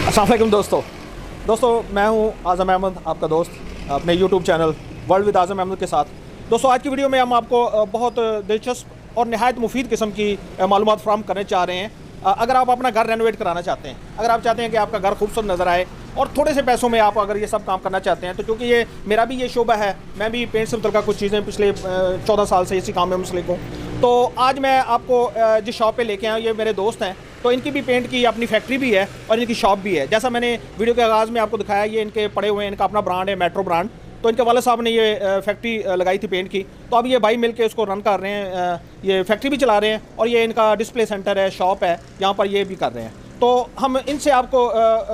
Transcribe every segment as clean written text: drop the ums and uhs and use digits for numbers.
अस्सलाम वालेकुम दोस्तों मैं हूं आज़म अहमद, आपका दोस्त अपने यूट्यूब चैनल वर्ल्ड विद आज़म अहमद के साथ। दोस्तों आज की वीडियो में हम आपको बहुत दिलचस्प और नहायत मुफीद किस्म की मालूमात फराहम करने चाह रहे हैं। अगर आप अपना घर रेनोवेट कराना चाहते हैं, अगर आप चाहते हैं कि आपका घर खूबसूरत नज़र आए और थोड़े से पैसों में आप अगर ये सब काम करना चाहते हैं, तो क्योंकि ये मेरा भी ये शोबा है, मैं भी पेंट से मुतल्लिक़ कुछ चीज़ें पिछले 14 साल से इसी काम में मुंसलिक हूँ। तो आज मैं आपको जिस शॉप पे लेके आया, ये मेरे दोस्त हैं, तो इनकी भी पेंट की अपनी फैक्ट्री भी है और इनकी शॉप भी है। जैसा मैंने वीडियो के आगाज़ में आपको दिखाया, ये इनके पड़े हुए हैं, इनका अपना ब्रांड है मेट्रो ब्रांड। तो इनके वाले साहब ने ये फैक्ट्री लगाई थी पेंट की, तो अब ये भाई मिल के इसको रन कर रहे हैं, ये फैक्ट्री भी चला रहे हैं और ये इनका डिस्प्ले सेंटर है, शॉप है, यहाँ पर ये भी कर रहे हैं। तो हम इनसे आपको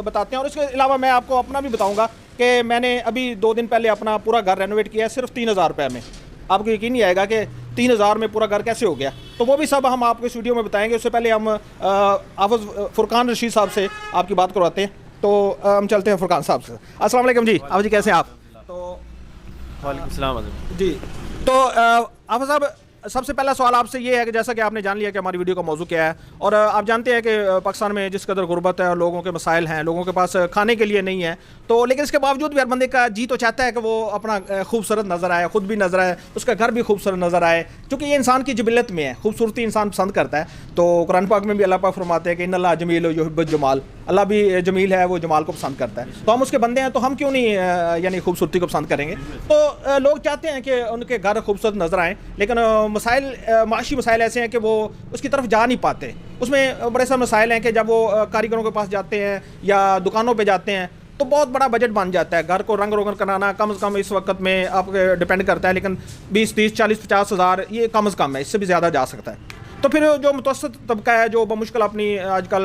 बताते हैं और इसके अलावा मैं आपको अपना भी बताऊँगा कि मैंने अभी 2 दिन पहले अपना पूरा घर रेनोवेट किया है सिर्फ 3000 रुपये में। आपको यकीन नहीं आएगा कि 3000 में पूरा घर कैसे हो गया। तो वो भी सब हम आपको इस वीडियो में बताएंगे। उससे पहले हम हाफ़िज़ फुरकान रशीद साहब से आपकी बात करवाते हैं। तो हम चलते हैं फुरकान साहब से। अस्सलाम वालेकुम जी। आप जी कैसे हैं आप? तो वालेकुम सलाम जी। तो हाफ़िज़ साहब, सबसे पहला सवाल आपसे ये है कि जैसा कि आपने जान लिया कि हमारी वीडियो का मौजू क्या है, और आप जानते हैं कि पाकिस्तान में जिस कदर गुर्बत है और लोगों के मसाइल हैं, लोगों के पास खाने के लिए नहीं है, तो लेकिन इसके बावजूद भी हर बंदे का जी तो चाहता है कि वो अपना खूबसूरत नज़र आए, ख़ुद भी नज़र आए, उसका घर भी खूबसूरत नज़र आए, क्योंकि ये इंसान की जिबिलत में है, खूबसूरती इंसान पसंद करता है। तो कुरान पाक में भी अल्लाह पाक फरमाते हैं कि इन्नल्लाह जमील युहिब्बुल जमाल, अल्लाह भी जमील है, वो जमाल को पसंद करता है। तो हम उसके बंदे हैं, तो हम क्यों नहीं यानी खूबसूरती को पसंद करेंगे। तो लोग चाहते हैं कि उनके घर खूबसूरत नज़र आएँ, लेकिन मसाइल माशी मसाइल ऐसे हैं कि वो उसकी तरफ जा नहीं पाते। उसमें बड़े सारे मसाइल हैं कि जब वो कारीगरों के पास जाते हैं या दुकानों पे जाते हैं, तो बहुत बड़ा बजट बन जाता है। घर को रंग रोगन कराना कम से कम इस वक्त में आप डिपेंड करता है, लेकिन 20, 30, 40, 50 हज़ार ये कम से कम है, इससे भी ज़्यादा जा सकता है। तो फिर जो मुतवस्सित तबका है, जो बमुश्किल अपनी आजकल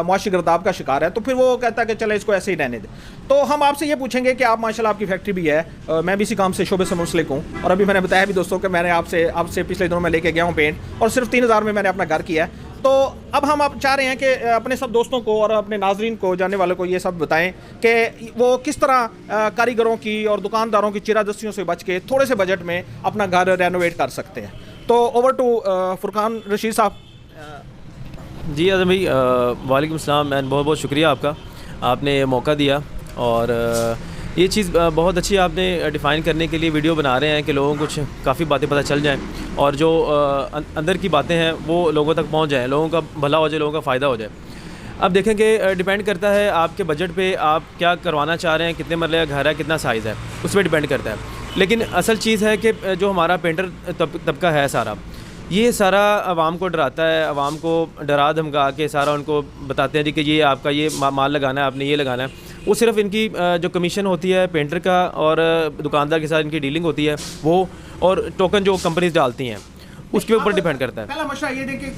मुआशी गिरदाब का शिकार है, तो फिर वो कहता है कि चले इसको ऐसे ही रहने दें। तो हम आपसे ये पूछेंगे कि आप माशाल्लाह आपकी फैक्ट्री भी है, मैं भी इसी काम से शोबे से मुंसलिक हूँ, और अभी मैंने बताया भी दोस्तों कि मैंने आपसे पिछले दिनों में लेके गया हूँ पेंट, और सिर्फ 3000 में मैंने अपना घर किया है। तो अब हम आप चाह रहे हैं कि अपने सब दोस्तों को और अपने नाजरीन को, जानने वालों को ये सब बताएं कि वो किस तरह कारीगरों की और दुकानदारों की चिरादस्तियों से बच के थोड़े से बजट में अपना घर रेनोवेट कर सकते हैं। तो ओवर टू फुरकान रशीद साहब। जी आज़म भाई, वालेकुम सलाम एंड बहुत बहुत शुक्रिया आपका, आपने मौका दिया। और ये चीज़ बहुत अच्छी आपने डिफ़ाइन करने के लिए वीडियो बना रहे हैं कि लोगों को कुछ काफ़ी बातें पता चल जाएं और जो अंदर की बातें हैं वो लोगों तक पहुंच जाएं, लोगों का भला हो जाए, लोगों का फ़ायदा हो जाए। अब देखें कि डिपेंड करता है आपके बजट पे, आप क्या करवाना चाह रहे हैं, कितने मरले का घर है, कितना साइज़ है, उस पर डिपेंड करता है। लेकिन असल चीज़ है कि जो हमारा पेंटर तबका है सारा, ये सारा आवाम को डराता है, आवाम को डरा धमका के सारा उनको बताते हैं जी कि ये आपका ये माल लगाना है, आपने ये लगाना है। वो सिर्फ इनकी जो कमीशन होती है पेंटर का और दुकानदार के साथ इनकी डीलिंग होती है वो, और टोकन जो कंपनीज डालती हैं उसके ऊपर डिपेंड करता है। पहला मशवरा ये देखिए,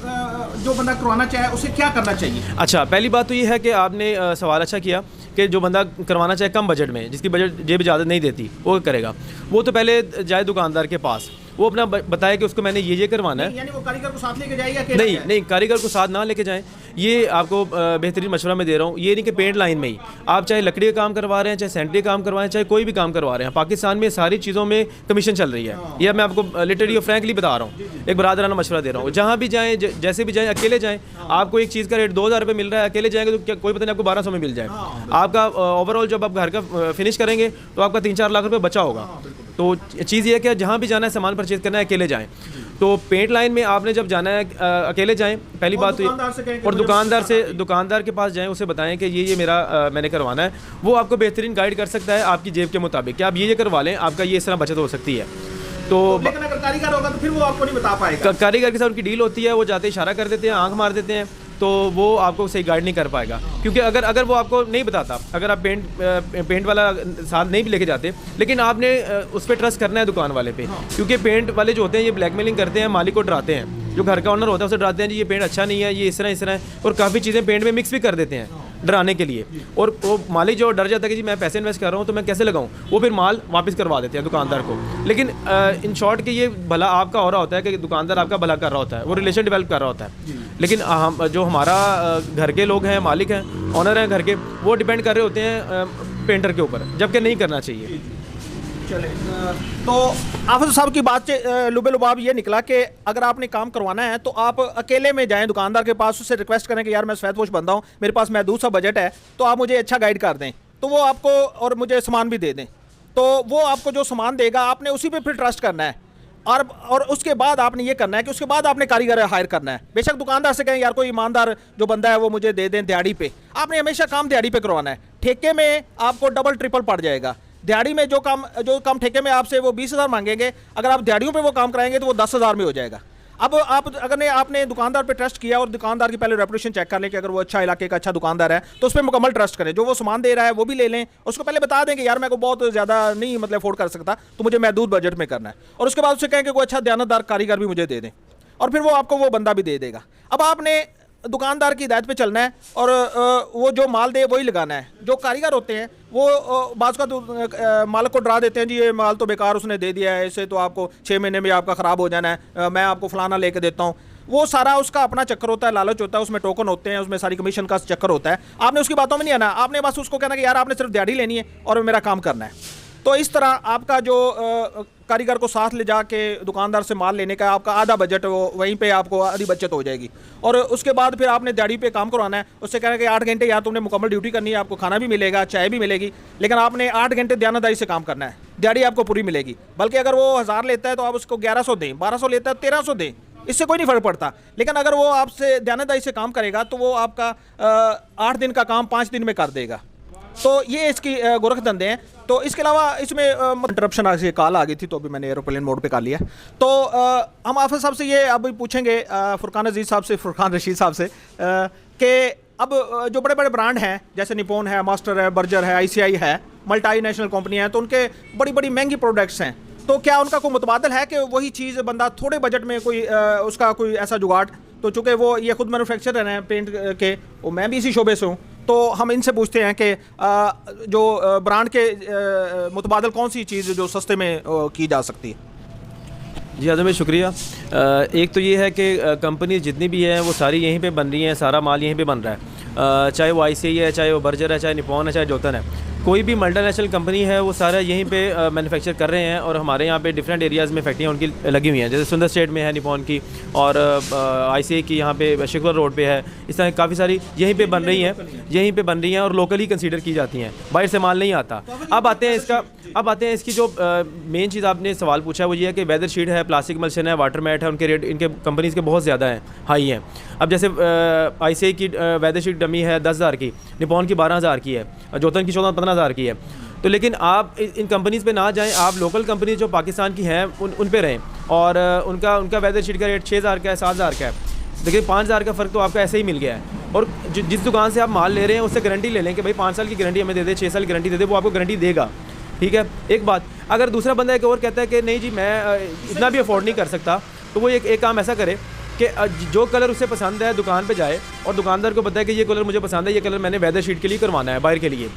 जो बंदा करवाना चाहे उसे क्या करना चाहिए। अच्छा, पहली बात तो ये है कि आपने सवाल अच्छा किया कि जो बंदा करवाना चाहे कम बजट में, जिसकी बजट जेब इजाज़त नहीं देती, वो करेगा। वो तो पहले जाए दुकानदार के पास, वो अपना बताए कि उसको मैंने ये करवाना है। यानी वो कारीगर को साथ लेके जाएगा? नहीं, कारीगर को साथ ना लेके जाएं। ये आपको बेहतरीन मशवरा मैं दे रहा हूँ। ये नहीं कि पेंट लाइन में ही आप चाहे लकड़ी का काम करवा रहे हैं, चाहे सेंट्री का काम करवा रहे हैं, चाहे कोई भी काम करवा रहे हैं, पाकिस्तान में सारी चीज़ों में कमीशन चल रही है। यह मैं आपको लिटरली और फ्रैंकली बता रहा हूँ, एक बरादराना मशवरा दे रहा हूँ। जहाँ भी जाएँ, जैसे भी जाएँ, अकेले जाएँ, आपको एक चीज़ का रेट 2000 रुपये मिल रहा है, अकेले जाएंगे तो क्या कोई पता नहीं आपको 1200 में मिल जाए। आपका ओवरऑल जब आप घर का फिनिश करेंगे तो आपका 3-4 लाख रुपये बचा होगा। तो चीज़ ये है कि जहाँ भी जाना है, सामान परचेज करना है, अकेले जाएँ। तो पेंट लाइन में आपने जब जाना है अकेले जाएं, पहली बात तो। और दुकानदार के पास जाएं, उसे बताएं कि ये मेरा मैंने करवाना है। वो आपको बेहतरीन गाइड कर सकता है आपकी जेब के मुताबिक कि आप ये करवा लें, आपका ये इस तरह बचत हो सकती है। तो लेकिन अगर कारीगर होगा तो फिर वो आपको नहीं बता पाएगा। कारीगर के साथ उनकी डील होती है, वो जाते इशारा कर देते हैं, आंख मार देते हैं, तो वो आपको सही गाइड नहीं कर पाएगा। क्योंकि अगर वो आपको नहीं बताता, अगर आप पेंट वाला साथ नहीं भी लेके जाते, लेकिन आपने उस पर ट्रस्ट करना है दुकान वाले पे। क्योंकि पेंट वाले जो होते हैं ये ब्लैकमेलिंग करते हैं, मालिक को डराते हैं। जो घर का ओनर होता है उसे डराते हैं जी ये पेंट अच्छा नहीं है, ये इस तरह है, और काफ़ी चीज़ें पेंट में मिक्स भी कर देते हैं। डराने के लिए। और वो मालिक जो डर जाता है कि जी मैं पैसे इन्वेस्ट कर रहा हूँ तो मैं कैसे लगाऊँ, वो फिर माल वापस करवा देते हैं दुकानदार को। लेकिन इन शॉर्ट कि ये भला आपका हो रहा होता है कि दुकानदार आपका भला कर रहा होता है, वो रिलेशन डेवलप कर रहा होता है। लेकिन हम जो हमारा घर के लोग हैं, मालिक हैं, ऑनर हैं घर के, वो डिपेंड कर रहे होते हैं पेंटर के ऊपर, जबकि नहीं करना चाहिए। चले तो आफिस साहब की बात से लुबे-लुबाब ये निकला कि अगर आपने काम करवाना है तो आप अकेले में जाएं दुकानदार के पास, उससे रिक्वेस्ट करें कि यार मैं सफ़ेद पोश बंदा हूँ, मेरे पास महदूद सा बजट है, तो आप मुझे अच्छा गाइड कर दें, तो वो आपको और मुझे सामान भी दे दें। तो वो आपको जो सामान देगा आपने उसी पे फिर ट्रस्ट करना है। और उसके बाद आपने ये करना है कि उसके बाद आपने कारीगर हायर करना है। बेशक दुकानदार से कहें यार कोई ईमानदार जो बंदा है वो मुझे दे दें दिहाड़ी पे, आपने हमेशा काम दिहाड़ी पे करवाना है। ठेके में आपको डबल ट्रिपल पड़ जाएगा। दिहाड़ी में जो काम ठेके में आपसे वो 20,000 मांगेंगे, अगर आप दिहाड़ियों पे वो काम कराएंगे तो वो 10,000 में हो जाएगा। अब आप अगर आपने दुकानदार पे ट्रस्ट किया और दुकानदार की पहले रेपुटेशन चेक कर लें कि अगर वो अच्छा इलाके का अच्छा दुकानदार है तो उस पर मुकम्मल ट्रस्ट करें। जो वो सामान दे रहा है वो भी ले लें, उसको पहले बता दें कि यार मैं को बहुत ज़्यादा नहीं मतलब अफोर्ड कर सकता, तो मुझे महदूद बजट में करना है। और उसके बाद उससे कहें कि कोई अच्छा दयानतदार कारीगर भी मुझे दे दें, और फिर वो आपको वो बंदा भी दे देगा। अब आपने दुकानदार की हिदायत पे चलना है और वो जो माल दे वही लगाना है। जो कारीगर होते हैं वो बाज़ का मालिक को डरा देते हैं, जी ये माल तो बेकार उसने दे दिया है, इसे तो आपको 6 महीने में आपका ख़राब हो जाना है, मैं आपको फलाना लेके देता हूँ। वो सारा उसका अपना चक्कर होता है, लालच होता है, उसमें टोकन होते हैं, उसमें सारी कमीशन का चक्कर होता है। आपने उसकी बातों में नहीं आना, आपने बस उसको कहना कि यार आपने सिर्फ दिहाड़ी लेनी है और मेरा काम करना है। तो इस तरह आपका जो कारीगर को साथ ले जाके दुकानदार से माल लेने का आपका आधा बजट वो वहीं पे आपको आधी बचत हो जाएगी। और उसके बाद फिर आपने दिहाड़ी पे काम करवाना है, उससे कहना कि 8 घंटे यार तुमने मुकम्मल ड्यूटी करनी है, आपको खाना भी मिलेगा, चाय भी मिलेगी, लेकिन आपने 8 घंटे दयानतदारी से काम करना है, दिहाड़ी आपको पूरी मिलेगी। बल्कि अगर वो 1000 लेता है तो आप उसको 1100 दें, 1200 लेता है 1300 दें, इससे कोई नहीं फ़र्क पड़ता। लेकिन अगर वो आपसे दयानतदारी से काम करेगा तो वो आपका 8 दिन का काम 5 दिन में कर देगा। तो ये इसकी गोरख धंधे हैं। तो इसके अलावा इसमें इंटरप्शन से कॉल आ गई थी तो अभी मैंने एरोप्लेन मोड पे कर लिया। तो हम आफिस साहब से ये अभी पूछेंगे, फुरकान अजीज़ साहब से, फुरकान रशीद साहब से, कि अब जो बड़े बड़े ब्रांड हैं जैसे निपॉन है, मास्टर है, बर्जर है, ICI है, मल्टी नेशनल कंपनी है, तो उनके बड़ी बड़ी महंगी प्रोडक्ट्स हैं, तो क्या उनका कोई मुतबादल है कि वही चीज़ बंदा थोड़े बजट में कोई उसका कोई ऐसा जुगाड़, तो चूँकि वो ये खुद मैन्युफैक्चरर हैं पेंट के, वो मैं भी इसी शोबे से हूँ, तो हम इनसे पूछते हैं कि जो ब्रांड के मुतबादल कौन सी चीज़ जो सस्ते में की जा सकती है। जी आज़म भाई शुक्रिया। एक तो ये है कि कंपनी जितनी भी है वो सारी यहीं पे बन रही हैं, सारा माल यहीं पे बन रहा है, चाहे वो ICI है, चाहे वो बर्जर है, चाहे निपॉन है, चाहे जोतन है, कोई भी मल्टीनेशनल कंपनी है वो सारा यहीं पे मैन्युफैक्चर कर रहे हैं। और हमारे यहाँ पे डिफरेंट एरियाज़ में फैक्ट्रियाँ उनकी लगी हुई हैं, जैसे सुंदर स्टेट में है निपॉन की, और ICI की यहाँ पे शिकवर रोड पे है। इस तरह काफ़ी सारी यहीं पे बन रही हैं और लोकल ही कंसीडर की जाती हैं, बाहर से माल नहीं आता। अब आते हैं इसकी जो मेन चीज़ आपने सवाल पूछा है वो ये है कि वेदर शीट है, प्लास्टिक मल्शन है, वाटर मैट है, उनके रेट इनके कंपनीज़ के बहुत ज़्यादा हैं, हाई हैं। अब जैसे ICI की वेदर शीट डमी है 10,000 की, निपॉन की 12,000 की है, जोतन की 14-15,000 की है। तो लेकिन आप इन कंपनीज़ पे ना जाएं, आप लोकल कंपनी जो पाकिस्तान की हैं उन पे रहें, और उनका वेदर शीट का रेट 6,000 का है, 7,000 का है, लेकिन 5,000 का फ़र्क तो आपका ऐसे ही मिल गया है। और जिस दुकान से आप माल ले रहे हैं उससे गारंटी ले लें कि भाई 5 साल की गारंटी हमें दे दे, 6 साल की गारंटी दे दे, वो आपको गारंटी देगा, ठीक है। एक बात, अगर दूसरा बंदा एक और कहता है कि नहीं जी मैं इतना भी अफोर्ड नहीं कर सकता, तो वो एक काम ऐसा करे कि जो कलर उसे पसंद है दुकान पे जाए और दुकानदार को बताए कि ये कलर मुझे पसंद है, ये कलर मैंने वेदर शीट के लिए करवाना है, बाहर के लिए,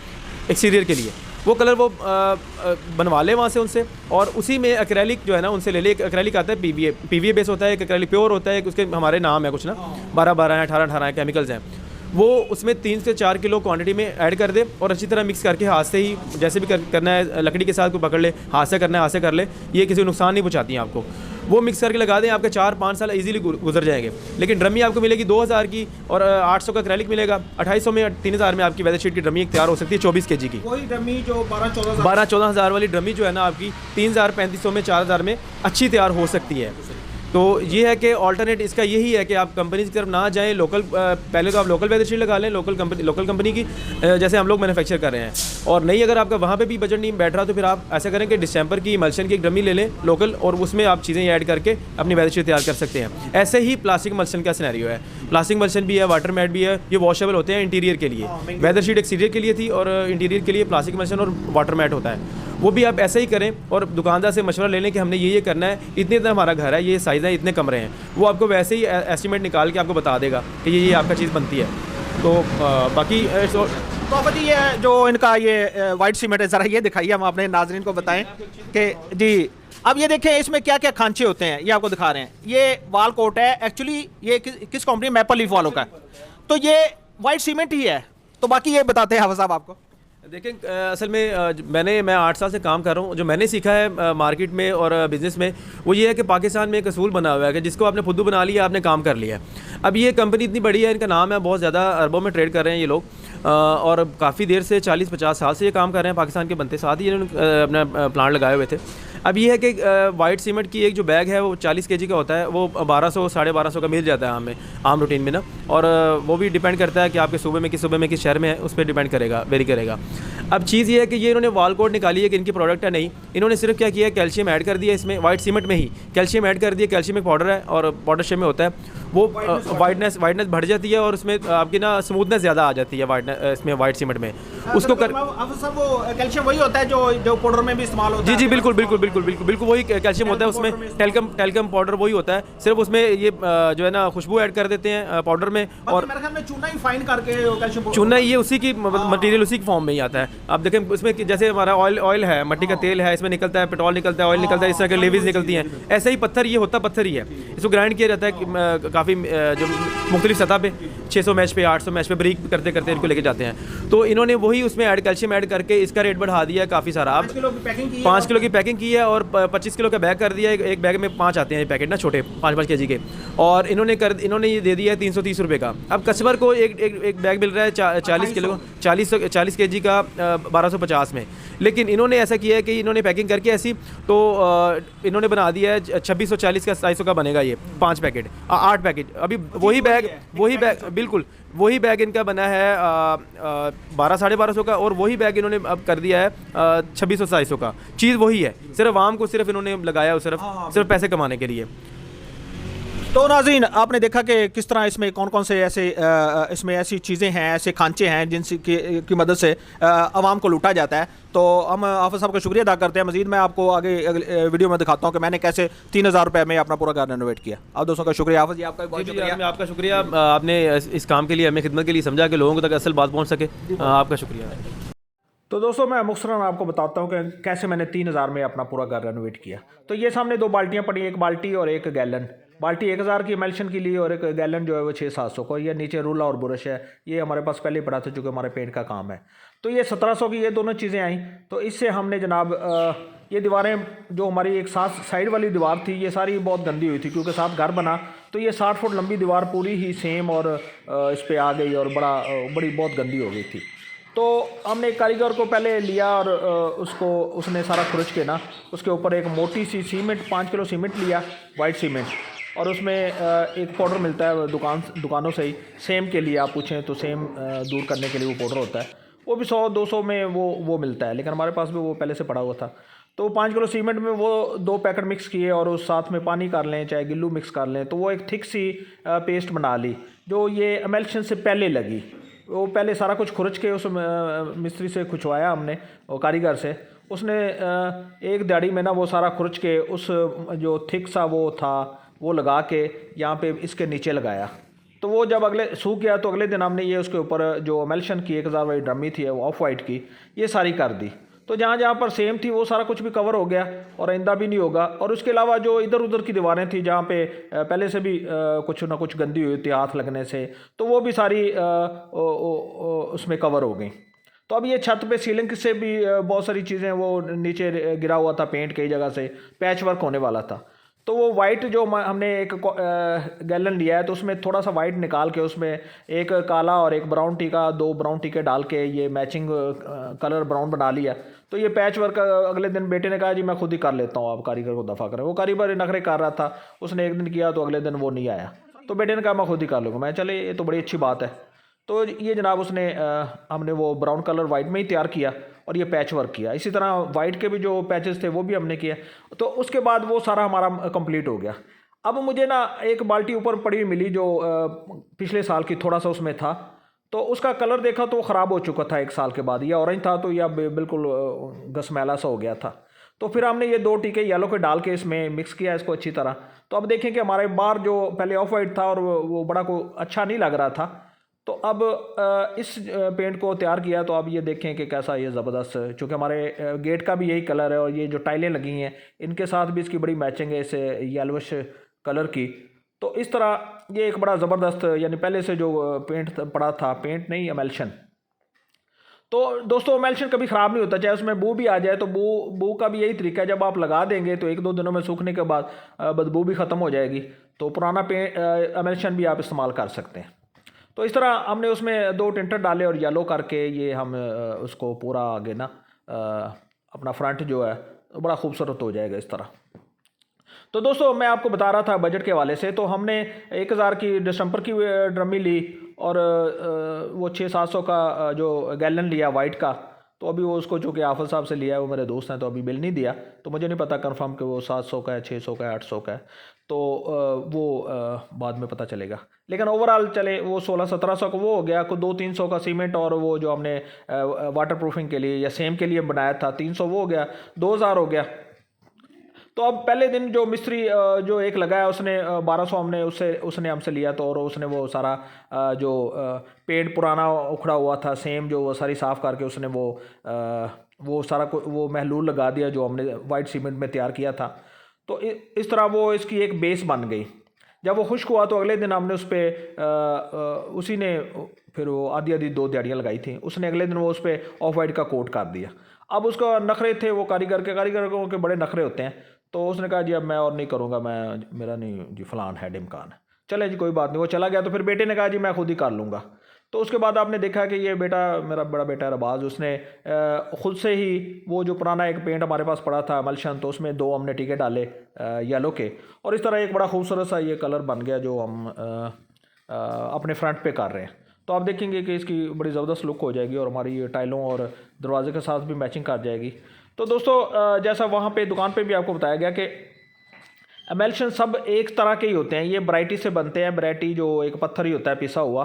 एक्सटीरियर के लिए, वो कलर वो बनवा ले वहाँ से उनसे, और उसी में एक्रेलिक जो है ना उनसे ले ले। एक एक्रेलिक आता है PVA बेस होता है, एक एक्रेलिक प्योर होता है, उसके हमारे नाम है कुछ ना 12-12 हैं, 18-18 हैं, केमिकल्स हैं, वो उसमें 3 से 4 किलो क्वांटिटी में ऐड कर दे और अच्छी तरह मिक्स करके हाथ से ही जैसे भी करना है, लकड़ी के साथ को पकड़ ले, हाथ से करना है हाथ से कर ले, ये किसी को नुकसान नहीं पहुँचाती हैं आपको। वो मिक्स करके लगा दें, आपके 4-5 साल इजीली गुजर जाएंगे। लेकिन ड्रमी आपको मिलेगी 2,000 की, और 800 का एक्रेलिक मिलेगा, 2,500 में 3,000 में आपकी वेदर शीट की ड्रमी तैयार हो सकती है 24 kg की। कोई ड्रमी जो 12-14 हज़ार वाली ड्रमी जो है ना आपकी 3,000-3,500 में 4,000 में अच्छी तैयार हो सकती है। तो ये है कि ऑल्टरनेट इसका यही है कि आप कंपनी की तरफ ना जाएं, लोकल पहले तो आप लोकल वेदर शीट लगा लें लोकल कंपनी की, जैसे हम लोग मैन्युफैक्चर कर रहे हैं। और नहीं अगर आपका वहाँ पे भी बजट नहीं बैठ रहा तो फिर आप ऐसा करें कि डिस्टेंपर की मल्शन की एक ड्रमी ले लें लोकल, और उसमें आप चीज़ें ऐड करके अपनी वेदर शीट तैयार कर सकते हैं। ऐसे ही प्लास्टिक मल्शन का सिनेरियो है, प्लास्टिक मल्शन भी है, वाटर मैट भी है, ये वॉशेबल होते हैं इंटीरियर के लिए। वेदर शीट एक्सटीरियर के लिए थी और इंटीरियर के लिए प्लास्टिक मल्शन और वाटर मैट होता है, वो भी आप ऐसे ही करें। और दुकानदार से मशवरा ले लें कि हमने ये करना है, इतने इतना हमारा घर है, ये साइज़ है, इतने कमरे हैं, वो आपको वैसे ही एस्टिमेट निकाल के आपको बता देगा कि ये आपका चीज़ बनती है। तो बाकी तो अब जी ये जो इनका ये वाइट सीमेंट है, ज़रा ये दिखाइए, हम अपने नाजरीन को बताएं कि जी अब ये देखें इसमें क्या क्या खांचे होते हैं, ये आपको दिखा रहे हैं। ये वाल कोट है, एक्चुअली ये किस कंपनी मैपल लीफ वालों का है, तो ये वाइट सीमेंट ही है। तो बाकी ये बताते हैं हाफिज साहब आपको। देखें असल में मैं 8 साल से काम कर रहा हूँ। जो मैंने सीखा है मार्केट में और बिज़नेस में, वो ये है कि पाकिस्तान में एक असूल बना हुआ है कि जिसको आपने फुद्दू बना लिया, आपने काम कर लिया। अब ये कंपनी इतनी बड़ी है, इनका नाम है, बहुत ज़्यादा अरबों में ट्रेड कर रहे हैं ये लोग, और काफ़ी देर से 40-50 साल से ये काम कर रहे हैं पाकिस्तान के बनते। साथ ही इन्होंने अपना प्लांट लगाए हुए थे। अब ये है कि वाइट सीमेंट की एक जो बैग है वो 40 kg का होता है, वो 1200-1250 का मिल जाता है हमें आम रूटीन में ना। और वो भी डिपेंड करता है कि आपके सूबे में किस शहर में है, उस पर डिपेंड करेगा, वेरी करेगा। अब चीज़ ये है कि ये इन्होंने वाल कोड निकाली है कि इनकी प्रोडक्ट है नहीं, इन्होंने सिर्फ क्या किया है, कैल्शियम ऐड कर दिया इसमें, वाइट सीमेंट में ही कैल्शियम ऐड कर दिया। कैल्शियम एक पाउडर है और पाउडर शेप में होता है, वो वाइटनेस बढ़ जाती है और उसमें आपकी ना स्मूथनेस ज़्यादा आ जाती है इसमें वाइट सीमेंट में। उसको कर सब वो कैल्शियम वही होता है जो पाउडर में भी इस्तेमाल होता है। जी बिल्कुल वही कैल्शियम होता है उसमें। टेल्कम पाउडर वही होता है, सिर्फ उसमें ये जो है ना खुशबू ऐड कर देते हैं पाउडर में। और मेरे ख्याल में चूना ही फाइन करके कैल्शियम, चूना ये उसी की मटेरियल उसी की फॉर्म में ही आता है। आप देखें उसमें जैसे हमारा ऑयल है, मट्टी का तेल है, इसमें निकलता है, पेट्रोल निकलता है, ऑयल निकलता है, इस तरह के लेवीज निकलती हैं। ऐसे ही पत्थर, ये होता पत्थर ही है, इसको ग्राइंड किया जाता है काफ़ी जो मुख्तलिफ सतह पे 600 मैच पे 800 मैच पे ब्रीक करते करते इनको लेके जाते हैं। तो इन्होंने वही उसमें कैल्शियम ऐड करके इसका रेट बढ़ा दिया है काफ़ी सारा। अब 5 किलो की पैकिंग की है और 25 किलो का बैग कर दिया है। एक बैग में 5 आते हैं पैकेट ना, छोटे 5-5 kg के, और इन्होंने ये दे दिया है 330 रुपये का। अब कस्टमर को एक बैग मिल रहा है 40 kg का 1250 में, लेकिन इन्होंने ऐसा किया है कि इन्होंने पैकिंग करके ऐसी, तो इन्होंने बना दिया है 2640 का 250 का बनेगा ये 5 पैकेट 8 पैकेट। अभी वही बैग बिल्कुल वही बैग इनका बना है 1200-1250 का, और वही बैग इन्होंने अब कर दिया है 2600-250 का। चीज़ वही है, सिर्फ आम को सिर्फ इन्होंने लगाया है सिर्फ पैसे कमाने के लिए। तो नाज़रीन, आपने देखा कि किस तरह इसमें कौन कौन से ऐसे इसमें ऐसी चीज़ें हैं, ऐसे खांचे हैं जिनसे की मदद से आवाम को लूटा जाता है। तो हम हाफिज़ साहब का शुक्रिया अदा करते हैं। मज़ीद मैं आपको आगे वीडियो में दिखाता हूँ कि मैंने कैसे 3000 रुपये में अपना पूरा घर रेनोवेट किया। आप दोस्तों का शुक्रिया। हाफिज़ जी आपका बहुत शुक्रिया। आपका शुक्रिया, आपने इस काम के लिए, हमें खिदमत के लिए समझा कि लोगों तक असल बात पहुँच सके। आपका शुक्रिया। तो दोस्तों मैं मुख्तसरन आपको बताता हूँ कि कैसे मैंने 3000 में अपना पूरा घर रेनोवेट किया। तो ये सामने 2 बाल्टियाँ पड़ी, एक बाल्टी और एक गैलन। बाल्टी 1000 की एमल्शन की ली और एक गैलन जो है वो 600-700 को। ये नीचे रूला और बुरश है, ये हमारे पास पहले ही पड़ा था चूँकि हमारे पेंट का काम है। तो ये 1700 की ये दोनों चीज़ें आई। तो इससे हमने जनाब ये दीवारें जो हमारी एक साइड वाली दीवार थी, ये सारी बहुत गंदी हुई थी क्योंकि साथ घर बना, तो ये 60 फुट लंबी दीवार पूरी ही सेम और इस पर आ गई और बड़ी बहुत गंदी हो गई थी। तो हमने एक कारीगर को पहले लिया और उसने सारा खुरच के ना उसके ऊपर एक मोटी सी सीमेंट 5 किलो सीमेंट लिया, वाइट सीमेंट, और उसमें एक पाउडर मिलता है दुकानों से ही, सेम के लिए आप पूछें तो सेम दूर करने के लिए वो पाउडर होता है, वो भी 100-200 में वो मिलता है, लेकिन हमारे पास भी वो पहले से पड़ा हुआ था। तो 5 किलो सीमेंट में वो 2 पैकेट मिक्स किए और उस साथ में पानी कर लें चाहे गिल्लू मिक्स कर लें, तो वो एक थिक सी पेस्ट बना ली जो ये एमल्शन से पहले लगी। वो पहले सारा कुछ खुरच के उस मिस्त्री से खुचवाया हमने, वो कारीगर से, उसने एक दिहाड़ी में ना वो सारा खुरच के उस जो थिक सा वो था वो लगा के यहाँ पे इसके नीचे लगाया। तो वो जब सूख गया तो अगले दिन हमने ये उसके ऊपर जो एमल्शन की 1000 वाली ड्रमी थी वो ऑफ वाइट की, ये सारी कर दी। तो जहाँ जहाँ पर सेम थी वो सारा कुछ भी कवर हो गया और आइंदा भी नहीं होगा। और उसके अलावा जो इधर उधर की दीवारें थी जहाँ पे पहले से भी कुछ ना कुछ गंदी हुई थी हाथ लगने से, तो वो भी सारी उसमें कवर हो गई। तो अब ये छत पे सीलिंग से भी बहुत सारी चीज़ें वो नीचे गिरा हुआ था, पेंट कई जगह से पैच वर्क होने वाला था। तो वो वाइट जो हमने एक गैलन लिया है तो उसमें थोड़ा सा वाइट निकाल के उसमें एक काला और एक ब्राउन टीका 2 ब्राउन टीके डाल के ये मैचिंग कलर ब्राउन बना लिया। तो ये पैच वर्क अगले दिन बेटे ने कहा जी मैं खुद ही कर लेता हूँ, आप कारीगर को दफ़ा करें। वो कारीगर नखरे कर रहा था, उसने एक दिन किया तो अगले दिन वो नहीं आया, तो बेटे ने कहा मैं खुद ही कर लूँगा। मैं चले ये तो बड़ी अच्छी बात है। तो ये जनाब उसने हमने वो ब्राउन कलर वाइट में ही तैयार किया और ये पैच वर्क किया। इसी तरह वाइट के भी जो पैचेस थे वो भी हमने किया। तो उसके बाद वो सारा हमारा कंप्लीट हो गया। अब मुझे ना एक बाल्टी ऊपर पड़ी हुई मिली जो पिछले साल की थोड़ा सा उसमें था, तो उसका कलर देखा तो ख़राब हो चुका था 1 साल के बाद। यह ऑरेंज था तो यह बिल्कुल घसमैला सा हो गया था। तो फिर हमने ये 2 टीके येलो के डाल के इसमें मिक्स किया इसको अच्छी तरह। तो अब देखें कि हमारे बाहर जो पहले ऑफ वाइट था और वो बड़ा को अच्छा नहीं लग रहा था, तो अब इस पेंट को तैयार किया, तो अब ये देखें कि कैसा ये ज़बरदस्त, चूँकि हमारे गेट का भी यही कलर है और ये जो टाइलें लगी हैं इनके साथ भी इसकी बड़ी मैचिंग है, इस येलोविश कलर की। तो इस तरह ये एक बड़ा ज़बरदस्त, यानी पहले से जो पेंट पड़ा था, पेंट नहीं एमल्शन, तो दोस्तों एमल्शन कभी ख़राब नहीं होता, चाहे उसमें बू भी आ जाए तो बू का भी यही तरीका है, जब आप लगा देंगे तो 1-2 दिनों में सूखने के बाद बदबू भी ख़त्म हो जाएगी, तो पुराना एमल्शन भी आप इस्तेमाल कर सकते हैं। तो इस तरह हमने उसमें 2 टिंटर डाले और येलो करके ये हम उसको पूरा आगे ना अपना फ्रंट जो है बड़ा खूबसूरत हो जाएगा इस तरह। तो दोस्तों मैं आपको बता रहा था बजट के हवाले से, तो हमने 1000 की डिसम्बर की ड्रमी ली और वो 600-700 का जो गैलन लिया वाइट का। तो अभी वो उसको चूँकि आफर साहब से लिया है, वो मेरे दोस्त हैं, तो अभी बिल नहीं दिया, तो मुझे नहीं पता कंफर्म कि वो 700 का है, 600 का है, 800 का है, तो वो बाद में पता चलेगा। लेकिन ओवरऑल चले वो 1600-1700 का वो हो गया, कुछ 200-300 का सीमेंट और वो जो हमने वाटर प्रूफिंग के लिए या सेम के लिए बनाया था 300 वो हो गया, 2000 हो गया। तो अब पहले दिन जो मिस्त्री जो एक लगाया उसने 1200 हमने उसने हमसे लिया, तो और उसने वो सारा जो पेंट पुराना उखड़ा हुआ था सेम जो वो सारी साफ़ करके उसने वो सारा वो महलूल लगा दिया जो हमने वाइट सीमेंट में तैयार किया था। तो इस तरह वो इसकी एक बेस बन गई। जब वो खुश्क हुआ तो अगले दिन हमने उस पर उसी ने फिर वो आधी 2 दिहाड़ियाँ लगाई थी, उसने अगले दिन वो उस पर ऑफ वाइट का कोट कर दिया। अब उसका नखरे थे वो कारीगरों के बड़े नखरे होते हैं, तो उसने कहा जी अब मैं और नहीं करूँगा, मेरा नहीं जी, फलान है ढिमकान है, चले जी कोई बात नहीं, वो चला गया। तो फिर बेटे ने कहा जी मैं खुद ही कर लूँगा। तो उसके बाद आपने देखा कि ये बेटा, मेरा बड़ा बेटा रबाज, उसने ख़ुद से ही वो जो पुराना एक पेंट हमारे पास पड़ा था मलशन, तो उसमें 2 हमने टीके डाले येलो के, और इस तरह एक बड़ा खूबसूरत सा ये कलर बन गया जो हम अपने फ्रंट पे कर रहे हैं। तो आप देखेंगे कि इसकी बड़ी ज़बरदस्त लुक हो जाएगी और हमारी टाइलों और दरवाजे के साथ भी मैचिंग कर जाएगी। तो दोस्तों जैसा वहाँ पे दुकान पे भी आपको बताया गया कि एमल्शन सब एक तरह के ही होते हैं, ये वैरायटी से बनते हैं। वैरायटी जो एक पत्थर ही होता है पिसा हुआ,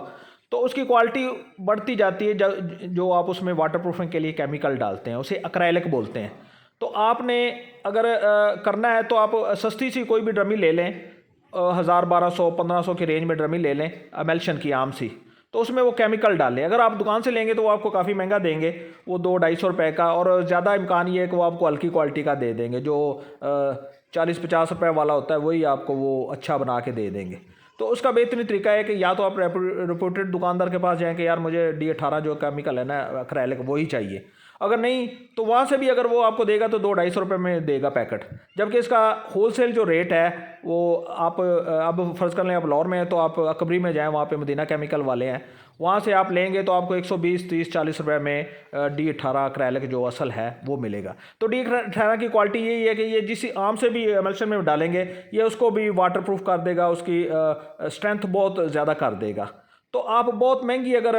तो उसकी क्वालिटी बढ़ती जाती है जो आप उसमें वाटर प्रूफिंग के लिए केमिकल डालते हैं, उसे एक्रेलिक बोलते हैं। तो आपने अगर करना है तो आप सस्ती सी कोई भी ड्रमी ले लें, 1000, 1200, 1500 की रेंज में ड्रमी ले लें एमल्शन की आम सी, तो उसमें वो केमिकल डालें। अगर आप दुकान से लेंगे तो वो आपको काफ़ी महंगा देंगे, वो 200-250 रुपये का, और ज़्यादा इम्कान ये है कि वो आपको हल्की क्वालिटी का दे देंगे, जो 40-50 रुपये वाला होता है वही आपको वो अच्छा बना के दे देंगे। तो उसका बेहतरीन तरीका है कि या तो आप रेपुटेड दुकानदार के पास जाएँ कि यार मुझे D18 जो केमिकल है ना एक्रेलिक वही चाहिए, अगर नहीं तो वहाँ से भी अगर वो आपको देगा तो 200-250 रुपये में देगा पैकेट। जबकि इसका होलसेल जो रेट है वो आप अब फ़र्ज़ कर लें आप लाहौर में हैं तो आप अकबरी में जाएं, वहाँ पे मदीना केमिकल वाले हैं, वहाँ से आप लेंगे तो आपको 120, 30, 40 रुपये में D18 एक्रेलिक जो असल है वो मिलेगा। तो D18 की क्वालिटी यही है कि ये जिस आम से भी एमल्शन में डालेंगे ये उसको भी वाटर प्रूफ कर देगा, उसकी स्ट्रेंथ बहुत ज़्यादा कर देगा। तो आप बहुत महंगी अगर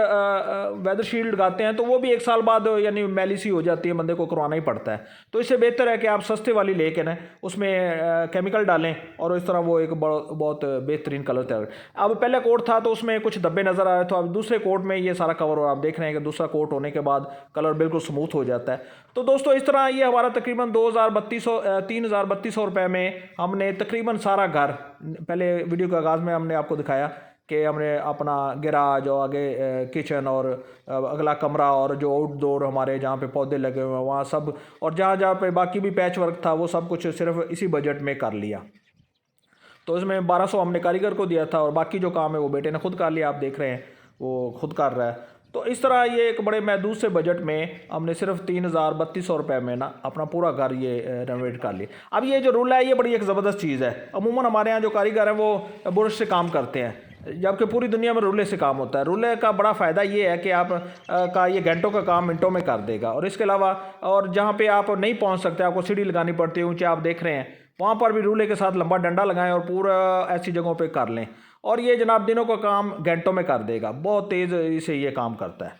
वेदर शील्ड लगाते हैं तो वो भी 1 साल बाद यानी मैली सी हो जाती है, बंदे को करवाना ही पड़ता है। तो इससे बेहतर है कि आप सस्ते वाली लेके ना उसमें केमिकल डालें और इस तरह वो एक बहुत बेहतरीन कलर तैयार। अब पहले कोट था तो उसमें कुछ धब्बे नज़र आ रहे, तो अब दूसरे कोट में ये सारा कवर और आप देख रहे हैं कि दूसरा कोट होने के बाद कलर बिल्कुल स्मूथ हो जाता है। तो दोस्तों इस तरह ये हमारा तकरीबन 3,3200 रुपये में हमने तकरीबन सारा घर, पहले वीडियो के आगाज़ में हमने आपको दिखाया कि हमने अपना गैराज और आगे किचन और अगला कमरा और जो आउटडोर हमारे जहाँ पे पौधे लगे हुए हैं वहाँ सब, और जहाँ जहाँ पे बाकी भी पैच वर्क था वो सब कुछ सिर्फ इसी बजट में कर लिया। तो इसमें 1200 हमने कारीगर को दिया था और बाकी जो काम है वो बेटे ने खुद कर लिया, आप देख रहे हैं वो खुद कर रहा है। तो इस तरह ये एक बड़े महदूद से बजट में हमने सिर्फ 3,3200 रुपये में ना अपना पूरा घर ये रेनोवेट कर लिया। अब ये जो रूल है ये बड़ी एक ज़बरदस्त चीज़ है। अमूमन हमारे यहाँ जो कारीगर हैं वो बुरश से काम करते हैं, जबकि पूरी दुनिया में रूले से काम होता है। रूले का बड़ा फ़ायदा ये है कि आप का ये घंटों का काम मिनटों में कर देगा, और इसके अलावा और जहाँ पे आप नहीं पहुँच सकते, आपको सीढ़ी लगानी पड़ती है ऊँचे, आप देख रहे हैं वहाँ पर भी रूले के साथ लंबा डंडा लगाएं और पूरा ऐसी जगहों पे कर लें, और ये जनाब दिनों का काम घंटों में कर देगा, बहुत तेज़ से ये काम करता है।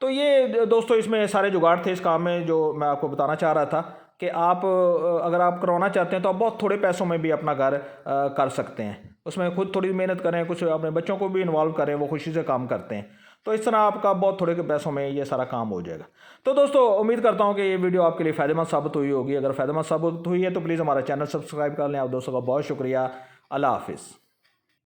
तो ये दोस्तों इसमें सारे जुगाड़ थे इस काम में जो मैं आपको बताना चाह रहा था कि आप अगर आप करवाना चाहते हैं तो आप बहुत थोड़े पैसों में भी अपना घर कर सकते हैं। उसमें खुद थोड़ी मेहनत करें, कुछ अपने बच्चों को भी इन्वॉल्व करें, वो खुशी से काम करते हैं, तो इस तरह आपका बहुत थोड़े के पैसों में ये सारा काम हो जाएगा। तो दोस्तों उम्मीद करता हूँ कि ये वीडियो आपके लिए फ़ायदेमंद साबित हुई होगी। अगर फ़ायदेमंद साबित हुई है तो प्लीज़ हमारा चैनल सब्सक्राइब कर लें। आप दोस्तों का बहुत शुक्रिया। अल्लाह हाफिज़।